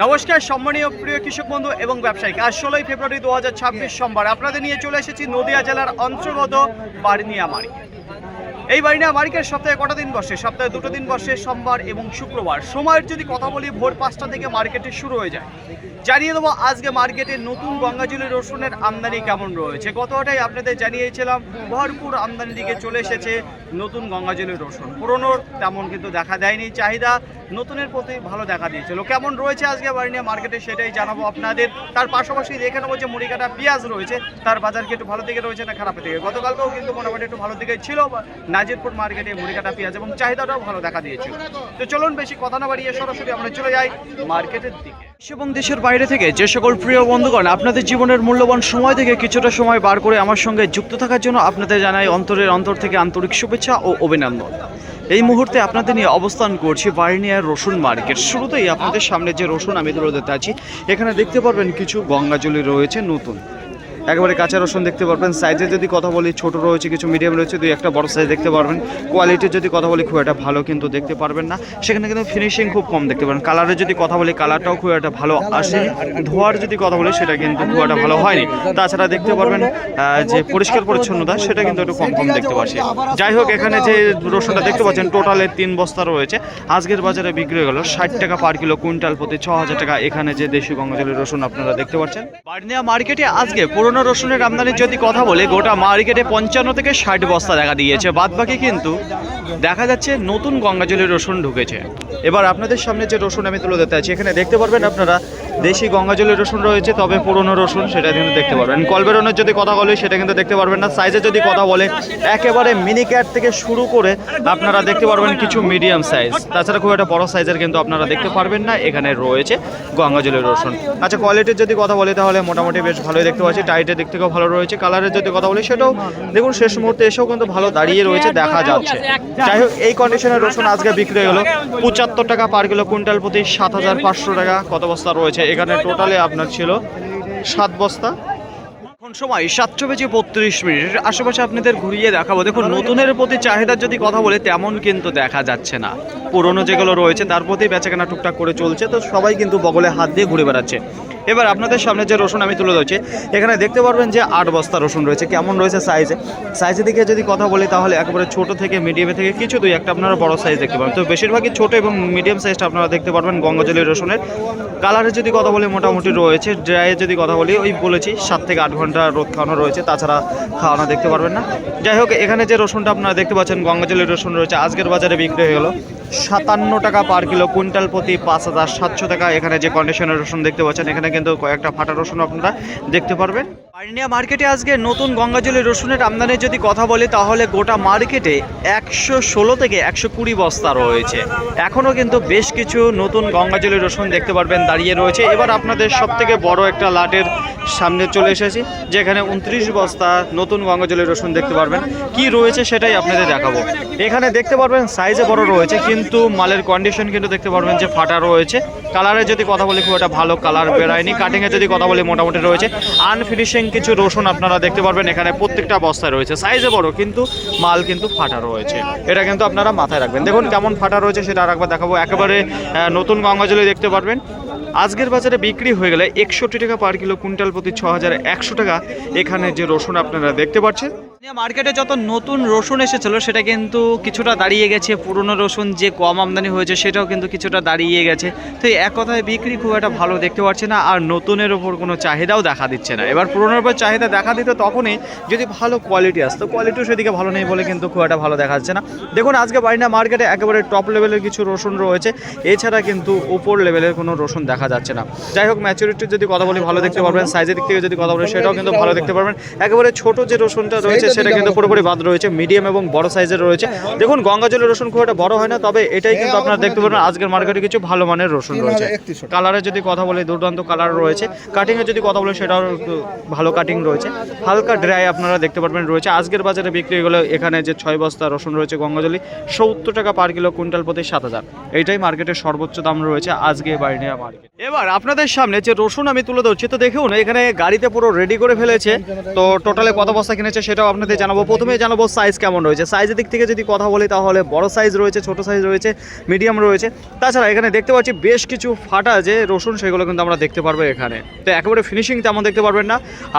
নমস্কার সম্মানীয় প্রিয় কৃষক বন্ধু এবং ব্যবসায়িক। আজ 16 ফেব্রুয়ারি 2026 সোমবার আপনাদের নিয়ে চলে এসেছি নদিয়া জেলার অন্তর্গত বার্নিয়া মার্কেট। এই বার্নিয়া মার্কেট সপ্তাহে কটা দিন বসে? সপ্তাহে দুটো দিন বসে, সোমবার এবং শুক্রবার। সময়ের যদি কথা বলি, ভোর 5টা থেকে মার্কেটে শুরু হয়ে যায়। জানিয়ে দেবো আজকে মার্কেটে নতুন গঙ্গাজলি রসুনের আমদানি কেমন রয়েছে। গতটাই আপনাদের জানিয়েছিলাম ভরপুর আমদানি দিকে চলে এসেছে নতুন গঙ্গাজলি রসুন। পুরনোর তেমন কিন্তু দেখা দেয়নি, চাহিদা নতুনের প্রতি ভালো দেখা দিয়েছিল। কেমন রয়েছে আজকে বার্নিয়া মার্কেটে সেটাই জানাবো আপনাদের। তার পাশাপাশি দেখে নেবো যে মুড়িকাটা পেঁয়াজ রয়েছে, তার বাজার কি একটু ভালো দিকে রয়েছে না খারাপের দিকে। গতকালকেও কিন্তু মোটামুটি একটু ভালো দিকে ছিল নাজিরপুর মার্কেটে মুড়িকাটা পেঁয়াজ, এবং চাহিদাটাও ভালো দেখা দিয়েছিল। তো চলুন বেশি কথা না বাড়িয়ে সরাসরি আমরা চলে যাই মার্কেটের দিকে। এবং দেশের বাইরে থেকে যে সকল প্রিয় বন্ধুগণ আপনাদের জীবনের মূল্যবান সময় থেকে কিছুটা সময় বার করে আমার সঙ্গে যুক্ত থাকার জন্য আপনাদের জানাই অন্তর থেকে আন্তরিক শুভেচ্ছা ও অভিনন্দন। এই মুহূর্তে আপনাদের নিয়ে অবস্থান করছি বার্নিয়ার রসুন মার্কেট। শুরুতেই আপনাদের সামনে যে রসুন আমি তুলে ধরতে আছি, এখানে দেখতে পারবেন কিছু গঙ্গাজলি রয়েছে নতুন, একেবারে কাঁচা রসুন দেখতে পারবেন। সাইজে যদি কথা বলি ছোট রয়েছে, কিছু মিডিয়াম রয়েছে, দুই একটা বড় সাইজ দেখতে পারবেন। কোয়ালিটির যদি কথা বলি খুব একটা ভালো কিন্তু দেখতে পারবেন না, সেখানে কিন্তু ফিনিশিং খুব কম দেখতে পারেন। কালারের যদি কথা বলি কালারটাও খুব একটা ভালো আসেনি, ধোয়ার যদি কথা বলি সেটা কিন্তু খুব একটা ভালো হয়নি। তাছাড়া দেখতে পারবেন যে পরিষ্কার পরিচ্ছন্নতা সেটা কিন্তু একটু কম দেখতে পাচ্ছি। যাই হোক, এখানে যে রসুনটা দেখতে পাচ্ছেন টোটালে 3 বস্তা রয়েছে, আজকের বাজারে বিক্রি হয়ে গেল 60 টাকা পার কিলো, কুইন্টাল প্রতি 6000 টাকা। এখানে যে দেশি গঙ্গাজলি রসুন আপনারা দেখতে পাচ্ছেন বার্নিয়া মার্কেটে আজকে পুরনো রসুনের আমদানির যদি কথা বলে গোটা মার্কেটে 55 থেকে 60 বস্তা দেখা দিয়েছে। বাদ বাকি কিন্তু দেখা যাচ্ছে নতুন গঙ্গাজলি রসুন ঢুকেছে। এবার আপনাদের সামনে যে রসুন আমি তুলে ধরতে আছি, এখানে দেখতে পারবেন আপনারা দেশি গঙ্গাজলি রসুন রয়েছে, তবে পুরনো রসুন সেটা কিন্তু দেখতে পারবেন। কলবেরনের যদি কথা বলে সেটা কিন্তু দেখতে পারবেন না। সাইজে যদি কথা বলে একেবারে মিনি ক্যাট থেকে শুরু করে আপনারা দেখতে পারবেন কিছু মিডিয়াম সাইজ, তাছাড়া খুব একটা বড় সাইজের কিন্তু আপনারা দেখতে পারবেন না। এখানে রয়েছে গঙ্গাজলি রসুন। আচ্ছা, কোয়ালিটির যদি কথা বলি তাহলে মোটামুটি বেশ ভালোই দেখতে পাচ্ছি, টাইটের দিক থেকেও ভালো রয়েছে। কালারের যদি কথা বলি সেটাও দেখুন শেষ মুহূর্তে এসেও কিন্তু ভালো দাঁড়িয়ে রয়েছে, দেখা যাচ্ছে। যাই হোক, এই কন্ডিশনের রসুন আজকে বিক্রি হলো 75 টাকা পার কিলো, কুইন্টাল প্রতি 7500 টাকা। কত বস্তা রয়েছে এখানে? টোটালে আপনার ছিল 7 বস্তা। এখন সময় 7:32 আশেপাশে আপনাদের ঘুরিয়ে দেখাবো। দেখুন নতুনের প্রতি চাহিদার যদি কথা বলে তেমন কিন্তু দেখা যাচ্ছে না। পুরনো যেগুলো রয়েছে তার প্রতি বেচাকেনা টুকটাক করে চলছে, তো সবাই কিন্তু বগলে হাত দিয়ে ঘুরে বেড়াচ্ছে। এবার আপনাদের সামনে যে রসুন আমি তুলে ধরছি, এখানে দেখতে পারবেন যে 8 বস্তা রসুন রয়েছে। কেমন রয়েছে সাইজের দিকে যদি কথা বলি তাহলে একেবারে ছোট থেকে মিডিয়ামে থেকে কিছু দুই একটা আপনারা বড় সাইজ দেখতে পাবেন, তো বেশিরভাগই ছোট এবং মিডিয়াম সাইজটা আপনারা দেখতে পারবেন গঙ্গাজলি রসুনের। কালারের যদি কথা বলি মোটামুটি রয়েছে। ড্রাইয়ের যদি কথা বলি ওই বলেছি 7 থেকে 8 ঘন্টা রোদ খাওয়ানো রয়েছে, তাছাড়া খাওয়ানো দেখতে পারবেন না। যাই হোক, এখানে যে রসুনটা আপনারা দেখতে পাচ্ছেন গঙ্গাজলি রসুন রয়েছে, আজকের বাজারে বিক্রি হয়ে গেল 57 টাকা পার কিলো, কুইন্টাল প্রতি 5700 টাকা। এখানে যে কন্ডিশনের রসুন দেখতে পাচ্ছেন, এখানে কিন্তু কয়েকটা ফাটা রসুন আপনারা দেখতে পারবেন। বার্নিয়া মার্কেটে আজকে নতুন গঙ্গাজলি রসুনের আমদানির যদি কথা বলি তাহলে গোটা মার্কেটে 116 থেকে 120 বস্তা রয়েছে। এখনও কিন্তু বেশ কিছু নতুন গঙ্গাজলি রসুন দেখতে পারবেন দাঁড়িয়ে রয়েছে। এবার আপনাদের সব থেকে বড় একটা লাটের সামনে চলে এসেছি, যেখানে 29 বস্তা নতুন গঙ্গাজলি রসুন দেখতে পারবেন। কি রয়েছে সেটাই আপনাদের দেখাবো। এখানে দেখতে পারবেন সাইজে বড় রয়েছে, কিন্তু মালের কন্ডিশন কিন্তু দেখতে পারবেন যে ফাটা রয়েছে। কালারের যদি কথা বলি খুব একটা ভালো কালার বেরায়নি। কাটিংয়ে যদি কথা বলি মোটামুটি রয়েছে। আনফিনিশিং কিছু রসুন আপনারা দেখতে পারবেন এখানে প্রত্যেকটা বস্তায় রয়েছে। সাইজে বড় কিন্তু মাল কিন্তু ফাটা রয়েছে, এটা কিন্তু আপনারা মাথায় রাখবেন। দেখুন কেমন ফাটা রয়েছে সেটা আর একবার দেখাবো। একেবারে নতুন গঙ্গাজলি দেখতে পারবেন। আজকের বাজারে বিক্রি হয়ে গেলে 61 টাকা পার কিলো, কুইন্টাল প্রতি 6100 টাকা। এখানে যে রসুন আপনারা দেখতে পাচ্ছেন, মার্কেটে যত নতুন রসুন এসেছিল সেটা কিন্তু কিছুটা দাঁড়িয়ে গেছে। পুরনো রসুন যে কম আমদানি হয়েছে সেটাও কিন্তু কিছুটা দাঁড়িয়ে গেছে। তো এক কথায় বিক্রি খুব একটা ভালো দেখতে পাচ্ছে না, আর নতুনের ওপর কোনো চাহিদাও দেখা দিচ্ছে না। এবার পুরনোর উপর চাহিদা দেখা দিত তখনই যদি ভালো কোয়ালিটি আসতো, কোয়ালিটিও সেদিকে ভালো নেই বলে কিন্তু খুব একটা ভালো দেখা যাচ্ছে না। দেখুন আজকে বার্নিয়া মার্কেটে একেবারে টপ লেভেলের কিছু রসুন রয়েছে, এছাড়া কিন্তু উপর লেভেলের কোনো রসুন দেখা যাচ্ছে না। যাই হোক, ম্যাচুরিটির যদি কথা বলি ভালো দেখতে পারবেন, সাইজের দিক থেকে যদি কথা বলি সেটাও কিন্তু ভালো দেখতে পারবেন। একেবারে ছোট যে রসুনটা রয়েছে সেটা কিন্তু পুরোপুরি বাদ রয়েছে, মিডিয়াম এবং বড় সাইজের রয়েছে। দেখুন গঙ্গাজলি রসুন খুব একটা বড় হয় না, তবে এটাই কিন্তু আপনারা দেখতে পারবেন আজকের মার্কেটে কিছু ভালো মানের রসুন রয়েছে। কালারের যদি কথা বলি দুর্দান্ত কালার রয়েছে। কাটিংয়ের যদি কথা বলি সেটাও ভালো কাটিং রয়েছে। হালকা ড্রাই আপনারা দেখতে পারবেন রয়েছে। আজকের বাজারে বিক্রি হয়ে গেলে এখানে যে 6 বস্তা রসুন রয়েছে গঙ্গাজলি 70 টাকা পার কিলো, কুইন্টাল প্রতি 7000। এইটাই মার্কেটের সর্বোচ্চ দাম রয়েছে আজকে বার্নিয়া মার্কেট। এবার আপনাদের সামনে যে রসুন আমি তুলে ধরছি, তো দেখুন এখানে গাড়িতে পুরো রেডি করে ফেলেছে। তো টোটালে কত বস্তা কিনেছে সেটাও আপনাদের আপনাদের জানাবো। প্রথমে জানাবো সাইজ কেমন রয়েছে। সাইজের দিক থেকে যদি কথা বলি তাহলে বড় সাইজ রয়েছে, ছোট সাইজ রয়েছে, মিডিয়াম রয়েছে। তাছাড়া এখানে দেখতে পাচ্ছি বেশ কিছু ফাটা যে রসুন, সেগুলো কিন্তু আমরা দেখতে পারবো এখানে। তো একেবারে ফিনিশিং তেমন দেখতে পারবেন না।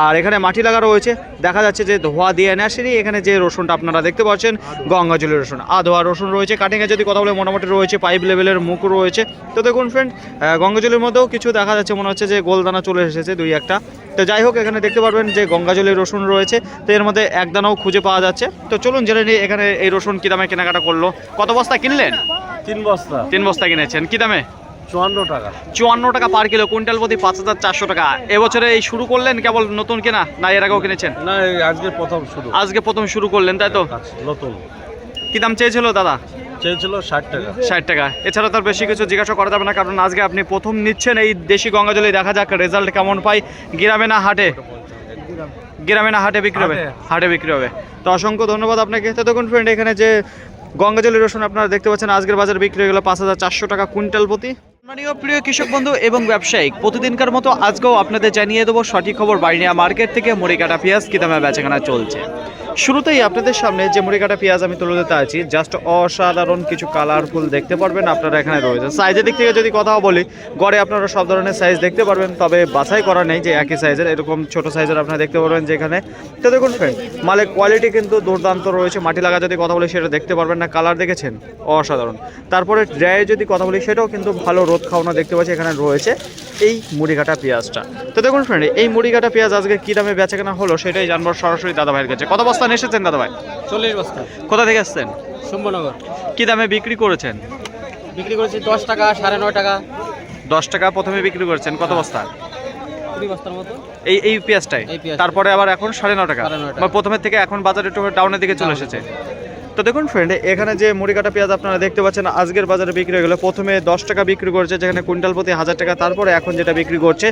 আর এখানে মাটি লাগা রয়েছে, দেখা যাচ্ছে যে ধোয়া দিয়ে নেসেনি। এখানে যে রসুনটা আপনারা দেখতে পাচ্ছেন গঙ্গাজলের রসুন, আধোয়া রসুন রয়েছে। কাটিংয়ে যদি কথা বলে মোটামুটি রয়েছে, পাইপ লেভেলের মুখ রয়েছে। তো দেখুন ফ্রেন্ড, গঙ্গাজলের মধ্যেও কিছু দেখা যাচ্ছে, মনে হচ্ছে যে গোলদানা চলে এসেছে দুই একটা। তো যাই হোক, এখানে দেখতে পারবেন যে গঙ্গাজলের রসুন রয়েছে। তো এর মধ্যে এক দানাও খুঁজে পাওয়া যাচ্ছে। তো চলুন জেনে নিই এখানে এই রসুন কী দামে কেনাকাটা করলো। কত বস্তা কিনলেন? 3 বস্তা। 3 বস্তা কিনেছেন। কী দামে? 54 টাকা। 54 টাকা পার কিলো, কুইন্টাল প্রতি 5400 টাকা। এবছরে এই শুরু করলেন কেবল নতুন কেনা, না এর আগেও কিনেছেন? না, আজকে প্রথম শুরু। আজকে প্রথম শুরু করলেন, তাই তো? নতুন। কী দাম চেয়েছিল দাদা? চেয়েছিল 60 টাকা। 60 টাকা। এছাড়া তার বেশি কিছু জিজ্ঞাসা করা যাবে না, কারণ আজকে আপনি প্রথম নিচ্ছেন এই দেশি গঙ্গাজলে। দেখা যাক রেজাল্ট কেমন পাই। গ্রামে না হাটে? গ্রামে না হাটে বিক্রি হবে? হাটে বিক্রি হবে। তো অসংখ্য ধন্যবাদ আপনাকে। তো দেখুন ফ্রেন্ড, এখানে যে গঙ্গাজলের রসুন আপনারা দেখতে পাচ্ছেন আজকের বাজারে বিক্রি হয়ে গেল 5400 টাকা কুইন্টাল প্রতি। সম্মানীয় প্রিয় কৃষক বন্ধু এবং ব্যবসায়িক, প্রতিদিনকার মতো আজকেও আপনাদের জানিয়ে দেবো সঠিক খবর বাড়িয়া মার্কেট থেকে মুড়িকাটা পেঁয়াজ কী দামে বেচাকেনা চলছে। শুরুতেই আপনাদের সামনে যে মুড়িকাটা পেঁয়াজ আমি তুলে দিতে আছি, জাস্ট অসাধারণ কিছু কালারফুল দেখতে পারবেন আপনারা এখানে রয়েছে। সাইজের দিক থেকে যদি কথা বলি, গড়ে আপনারা সব ধরনের সাইজ দেখতে পারবেন, তবে বাছাই করা নেই যে একই সাইজের, এরকম ছোট সাইজের আপনারা দেখতে পারবেন যেখানে। তো দেখুন ফ্রেন্ড, মালের কোয়ালিটি কিন্তু দুর্দান্ত রয়েছে। মাটি লাগা যদি কথা বলি সেটা দেখতে পারবেন না, কালার দেখেছেন অসাধারণ। তারপরে ড্রাই যদি কথা বলি সেটাও কিন্তু ভালো রোদ খাওয়ানো দেখতে পাচ্ছি এখানে রয়েছে এই মুড়িকাটা পেঁয়াজটা। তো দেখুন ফ্রেন্ড, এই মুড়িকাটা পেঁয়াজ আজকে কী দামে বেচাকেনা হলো সেটাই জানবো সরাসরি দাদা ভাইয়ের কাছে। কত বস্তা এসেছেন দাদা ভাই? 40 বস্তা। কোথা থেকে এসছেন? শম্ভুনগর। কী দামে বিক্রি করেছেন? বিক্রি করেছি 10 টাকা, 9.5 টাকা। 10 টাকা প্রথমে বিক্রি করেছেন। কত বস্তা? 20 বস্তার মতো। এই পেঁয়াজটাই? তারপরে আবার এখন 9.5 টাকা, বা প্রথমের থেকে এখন বাজারে একটু ডাউনের দিকে চলে এসেছে। তো দেখুন ফ্রেন্ড, এখানে যে মুড়িকাটা পেঁয়াজ আপনারা দেখতে পাচ্ছেন আজকের বাজারে বিক্রি হয়ে গেলো। প্রথমে 10 টাকা বিক্রি করছে, যেখানে কুইন্টাল প্রতি 1000 টাকা। তারপরে এখন যেটা বিক্রি করছে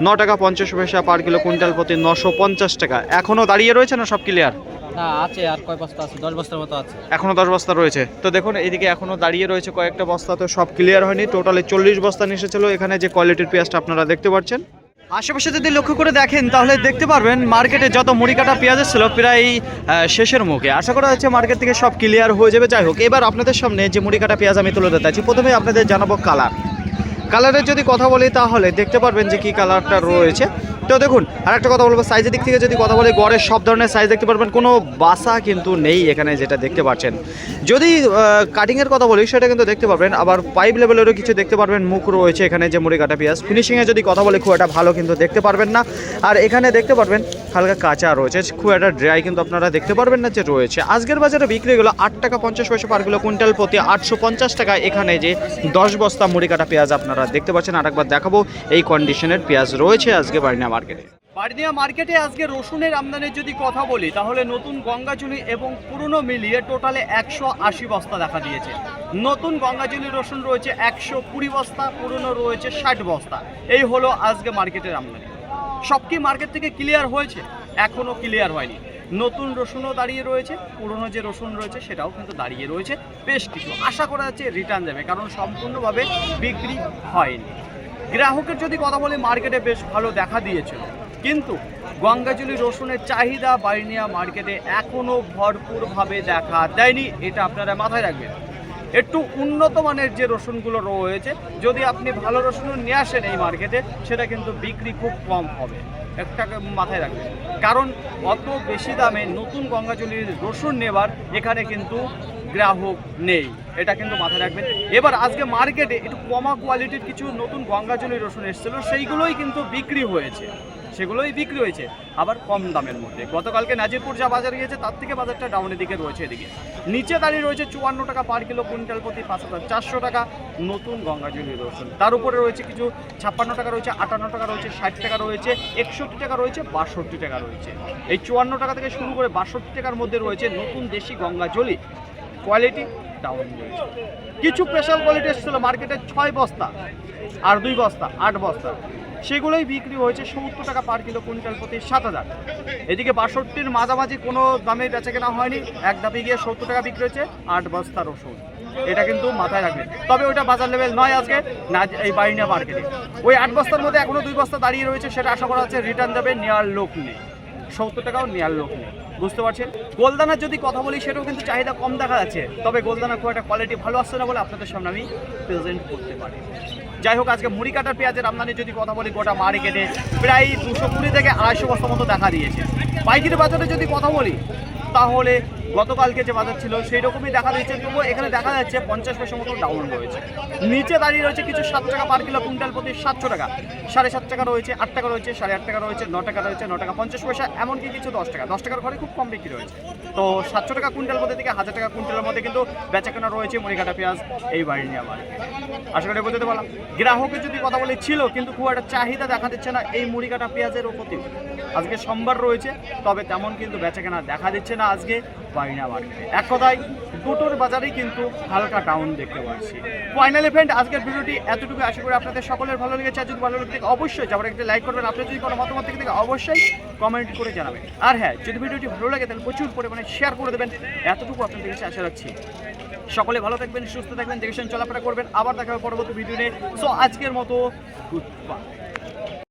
9 টাকা 50 পয়সা পার কিলো, কুইন্টাল প্রতি 950 টাকা। এখনও দাঁড়িয়ে রয়েছে না সব ক্লিয়ার? না, আছে আর কয় বস্তা আছে? 10 বস্তার মতো আছে। এখনও 10 বস্তা রয়েছে। তো দেখুন এইদিকে এখনও দাঁড়িয়ে রয়েছে কয়েকটা বস্তা, তো সব ক্লিয়ার হয়নি। টোটালি 40 বস্তা নিয়ে এসেছিলো এখানে যে কোয়ালিটির পেঁয়াজটা আপনারা দেখতে পাচ্ছেন। আশেপাশে যদি লক্ষ্য করে দেখেন তাহলে দেখতে পারবেন মার্কেটে যত মুড়িকাটা পেঁয়াজ ছিল প্রায় শেষের মুখে। আশা করা হচ্ছে মার্কেট থেকে সব ক্লিয়ার হয়ে যাবে। যাই হোক, এবার আপনাদের সামনে যে মুড়িকাটা পেঁয়াজ আমি তুলে দিতে চাইছি, প্রথমে আপনাদের জানাবো কালার। কালারের যদি কথা বলি তাহলে দেখতে পারবেন যে কী কালারটা রয়েছে। তো দেখুন, আর একটা কথা বলবো, সাইজের দিক থেকে যদি কথা বলি গড়ের সব ধরনের সাইজ দেখতে পারবেন, কোনো বাসা কিন্তু নেই এখানে, যেটা দেখতে পাচ্ছেন। যদি কাটিংয়ের কথা বলি সেটা কিন্তু দেখতে পারবেন, আবার পাইপ লেভেলেরও কিছু দেখতে পারবেন মুখ রয়েছে এখানে যে মুড়িকাটা পেঁয়াজ। ফিনিশিংয়ে যদি কথা বলি খুব একটা ভালো কিন্তু দেখতে পারবেন না। আর এখানে দেখতে পারবেন হালকা কাঁচা রয়েছে, খুব একটা ড্রাই কিন্তু আপনারা দেখতে পারবেন না যে রয়েছে। আজকের বাজারে বিক্রি গেলো 8 টাকা 50 পয়সা পার কিলো, কুইন্টাল প্রতি 850 টাকা। এখানে যে 10 বস্তা মুড়িকাটা পেঁয়াজ আপনারা দেখতে পাচ্ছেন, আরেকবার দেখাবো এই কন্ডিশনের পেঁয়াজ রয়েছে আজকে বাড়িয়া মার্কেটে। বাড়িয়া মার্কেটে আজকে রসুনের আমদানির যদি কথা বলি তাহলে নতুন গঙ্গাজলি এবং পুরনো মিলিয়ে টোটালে 180 বস্তা দেখা দিয়েছে। নতুন গঙ্গাজলি রসুন রয়েছে 120 বস্তা, পুরনো রয়েছে 60 বস্তা। এই হলো আজকে মার্কেটের আমদানি। সব কি মার্কেট থেকে ক্লিয়ার হয়েছে? এখনও ক্লিয়ার হয়নি। নতুন রসুনও দাঁড়িয়ে রয়েছে, পুরনো যে রসুন রয়েছে সেটাও কিন্তু দাঁড়িয়ে রয়েছে বেশ কিছু। আশা করা যাচ্ছে রিটার্ন যাবে, কারণ সম্পূর্ণভাবে বিক্রি হয়নি। গ্রাহকের যদি কথা বলি মার্কেটে বেশ ভালো দেখা দিয়েছিল, কিন্তু গঙ্গাজলি রসুনের চাহিদা বাড়িয়া মার্কেটে এখনও ভরপুরভাবে দেখা দেয়নি। এটা আপনারা মাথায় রাখবেন। একটু উন্নত মানের যে রসুনগুলো রয়েছে, যদি আপনি ভালো রসুন নিয়ে আসেন এই মার্কেটে, সেটা কিন্তু বিক্রি খুব কম হবে। একটা মাথায় রাখবেন, কারণ অত বেশি দামে নতুন গঙ্গাজলির রসুন নেবার এখানে কিন্তু গ্রাহক নেই, এটা কিন্তু মাথায় রাখবেন। এবার আজকে মার্কেটে একটু কমা কোয়ালিটির কিছু নতুন গঙ্গাজলি রসুন এসেছিলো, সেইগুলোই কিন্তু বিক্রি হয়েছে। আবার কম দামের মধ্যে। গতকালকে নাজিরপুর যা বাজার গিয়েছে তার থেকে বাজারটা ডাউনের দিকে রয়েছে। এদিকে নিচে দাঁড়িয়ে রয়েছে 54 টাকা পার কিলো, কুইন্টাল প্রতি 5400 টাকা নতুন গঙ্গাজলি রসুন। তার উপরে রয়েছে কিছু 56 টাকা রয়েছে, 58 টাকা রয়েছে, 60 টাকা রয়েছে, 61 টাকা রয়েছে, 62 টাকা রয়েছে। এই 54 টাকা থেকে শুরু করে 62 টাকার মধ্যে রয়েছে নতুন দেশি গঙ্গাজলি। কোয়ালিটি ডাউন রয়েছে। কিছু স্পেশাল কোয়ালিটি এসেছিলো মার্কেটে 6 বস্তা আর 2 বস্তা 8 বস্তা, সেগুলোই বিক্রি হয়েছে 70 টাকা পার কিলো, কুইন্টাল প্রতি 7000। এদিকে 62-র মাঝামাঝি কোনো দামে বেচা কেনা হয়নি, এক দামে গিয়ে 70 টাকা বিক্রি হয়েছে 8 বস্তা রসুন। এটা কিন্তু মাথায় রাখবেন। তবে ওইটা বাজার লেভেল নয় আজকে না, এই বাড়িয়া মার্কেটে ওই 8 বস্তার মধ্যে এখনও 2 বস্তা দাঁড়িয়ে রয়েছে, সেটা আশা করা হচ্ছে রিটার্ন যাবে, নেওয়ার লোক নেই। 70 টাকাও নেওয়ার লোক নেই। বুঝতে পারছেন? গোলদানার যদি কথা বলি সেটাও কিন্তু চাহিদা কম দেখা যাচ্ছে, তবে গোলদানা খুব একটা কোয়ালিটি ভালো আসছে না বলে আপনাদের সামনে আমি প্রেজেন্ট করতে পারি। যাই হোক, আজকে মুড়ি কাটার পেঁয়াজের আমদানি যদি কথা বলি গোটা মার্কেটে প্রায় 220 থেকে 250 বস্তা মতো দেখা দিয়েছে। পাইকারি বাজারে যদি কথা বলি তাহলে গতকালকে যে বাজার ছিল সেই রকমই দেখা দিচ্ছে, তবুও এখানে দেখা যাচ্ছে 50 পয়সা মতো ডাউন রয়েছে। নিচে দাঁড়িয়ে রয়েছে কিছু 7 টাকা পার কিলো, কুইন্টাল প্রতি 700 টাকা, 7.5 টাকা রয়েছে, 8 টাকা রয়েছে, 8.5 টাকা রয়েছে, 9 টাকা রয়েছে, 9 টাকা 50 পয়সা, এমনকি কিছু 10 টাকা। 10 টাকার ঘরে খুব কম বিক্রি রয়েছে। তো 700 টাকা কুইন্টাল মধ্যে থেকে 1000 টাকা কুইন্টালের মধ্যে কিন্তু বেচাকেনা রয়েছে মুড়িকাটা পেঁয়াজ এই বাড়িনিয়া মার্কেটে। আশা করি বুঝতে পারলাম। গ্রাহকের যদি কথা বলি ছিল, কিন্তু খুব একটা চাহিদা দেখা দিচ্ছে না এই মুড়িকাটা পেঁয়াজের প্রতি। আজকে সোমবার রয়েছে, তবে তেমন কিন্তু বেচাকেনা দেখা দিচ্ছে না আজকে বাড়িনিয়া মার্কেটে। এক কথায় দুটোর বাজারেই কিন্তু হালকা ডাউন দেখতে পাচ্ছি। ফাইনালি ফ্রেন্ড, আজকের ভিডিওটি এতটুকু। আশা করি আপনাদের সকলের ভালো লেগেছে। আর যদি ভালো লেগে থাকে অবশ্যই যাবার একটা লাইক করবেন। আপনি যদি কোনো মতামত থেকে থাকে অবশ্যই কমেন্ট করে জানাবেন। আর হ্যাঁ, যদি ভিডিওটি ভালো লাগে তাহলে প্রচুর পরিমাণে শেয়ার করে দেবেন। এতটুকু আপনাদের কাছে আশা রাখছি। সকলে ভালো থাকবেন, সুস্থ থাকবেন, দেখেছেন চলাফেরা করবেন। আবার দেখা হবে পরবর্তী ভিডিও নিয়ে। সো আজকের মতো গুড বাই।